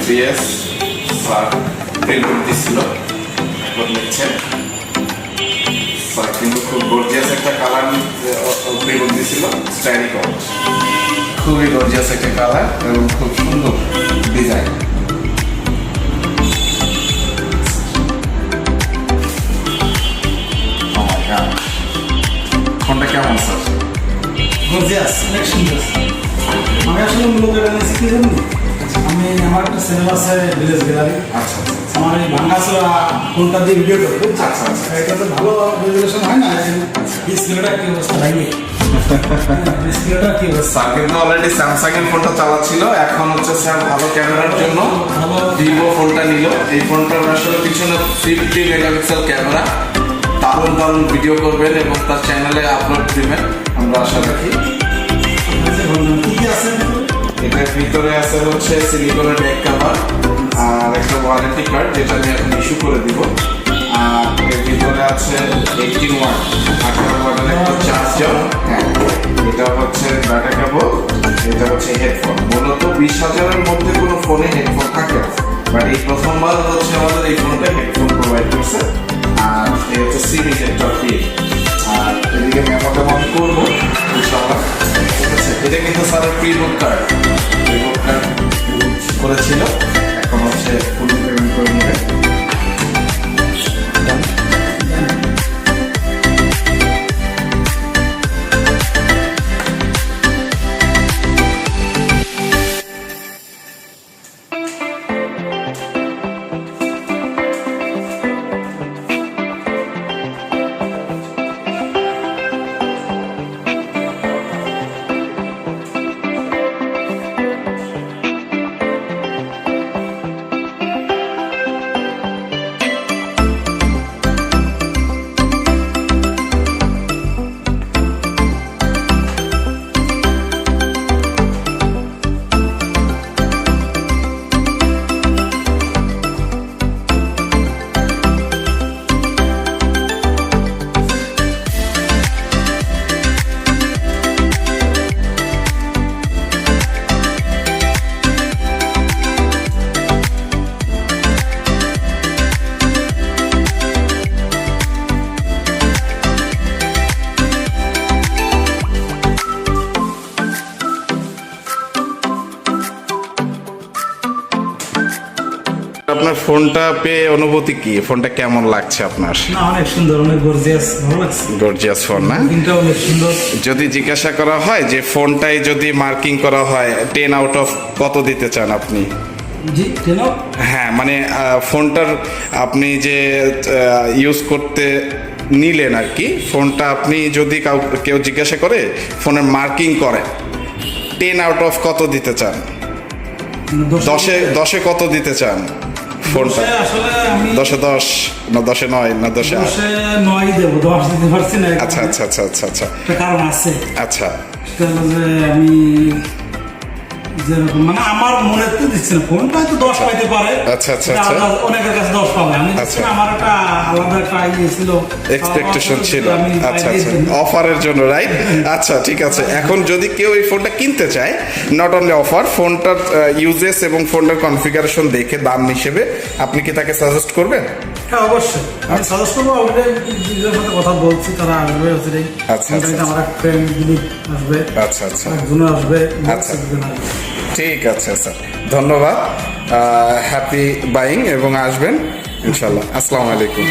BS sir print দিছিল, এখন নিচ্ছেন স্যার কিন্তু খুব গর্জিয়াস একটা কালার প্রিন্ট দিছিল, স্টাইলি কালার, খুবই গর্জিয়াস একটা কালার এবং খুব সুন্দর ডিজাইন। ফোনটা কেমন স্যার? গর্জিয়াস, অনেক সুন্দর। আমি আসলে মূলত এটা নিয়েছি কি জানি, আমি আমার একটা চ্যানেল আছে ভিলেজ গ্যালারি। আচ্ছা আমার এই ভাঙাচোরা ফোনটা দিয়ে ভিডিও করবো। আচ্ছা আচ্ছা, এটা তো ভালো রেজুলেশন হয় না, ডিসপ্লেটা কি অবস্থা লাগে, ডিসপ্লেটা কি অবস্থা। স্যার কিন্তু অলরেডি স্যামসাং এর ফোনটা চালাচ্ছিল, এখন হচ্ছে স্যার ভালো ক্যামেরার জন্য ভিভো ফোনটা নিল। এই ফোনটার আসলে পিছনে 50 মেগাপিক্সেল ক্যামেরা, দারুণ দারুণ ভিডিও করবেন এবং তার চ্যানেলে আপলোড দিবেন আমরা আশা রাখি। এটার ভিতরে আছে হচ্ছে সিলিকনের ব্যাক কভার আর একটা ওয়ারেন্টি কার্ড, যেটা আমি এখন ইস্যু করে দিব। আর এর ভিতরে আছে 18 ওয়াট 18 ওয়াটের একটা চার্জার। হ্যাঁ, এটা হচ্ছে ডাটা কেবল, এটা হচ্ছে হেডফোন। মূলত 20,000-এর মধ্যে কোনো ফোনে হেডফোন থাকে না, বাট এই প্রথমবার হচ্ছে আমাদের এই ফোনটা হেডফোন প্রোভাইড করছে। আর এই হচ্ছে সিম ইজেক্টর পিন। আর এদিকে মেমোটা অন করবো ইনশাআল্লাহ, ঠিক আছে। এটা কিন্তু স্যারের প্রিবুক কার্ড করেছিল, এখন হচ্ছে ফুল পেমেন্ট করে নেবে। আপনার ফোনটা পেয়ে অনুভূতি কি? ফোনটা কেমন লাগছে আপনার? না, অনেক সুন্দর, অনেক গর্জিয়াস, ভালো লাগছে। গর্জিয়াস ফোন না? কিন্তু অনেক সুন্দর। যদি জিজ্ঞাসা করা হয় যে ফোনটাই যদি মার্কিং করা হয় 10 আউট অফ কত দিতে চান আপনি? জি, কেন? হ্যাঁ, মানে ফোনটার আপনি যে ইউজ করতে নিলেন আর কি, ফোনটা আপনি যদি কেউ জিজ্ঞাসা করে ফোনের মার্কিং করে 10 আউট অফ কত দিতে চান? 10-এ কত দিতে চান ফোনটা? 10-এ 10 না 10-এ 9 না 10-এ 8? 9 দেব, 10 দিতে পারছি না। আচ্ছা আচ্ছা আচ্ছা আচ্ছা আচ্ছা, কারণ আছে। আচ্ছা, আমি যেরকম মানে আমার মনে তো দিচ্ছে না, ফোনটা হয়তো 10 পাইতে পারে। আচ্ছা আচ্ছা আচ্ছা, অনেকের কাছে 10 পাবে, আমি দিচ্ছি না। আমার একটা আলাদা একটা ইয়ে ছিল, এক্সপেকটেশন ছিল। আচ্ছা আচ্ছা, অফারের জন্য, রাইট? আচ্ছা, ঠিক আছে। এখন যদি কেউ এই ফোনটা কিনতে চায়, নট অনলি অফার, ফোনটার ইউজেস এবং ফোনটার কনফিগারেশন দেখে দাম হিসেবে আপনি কি তাকে সাজেস্ট করবেন? হ্যাঁ, অবশ্যই আমি সাজেস্ট করবো। অলরেডি সাথে কথা বলছি, তারা আসবে। আচ্ছা আচ্ছা, আমার এক ফ্রেন্ড আসবে। আচ্ছা আচ্ছা, একজন আসবে। আচ্ছা, ঠিক আছে স্যার, ধন্যবাদ। হ্যাপি বাইং এবং আসবেন ইনশাল্লাহ। আসসালামু আলাইকুম।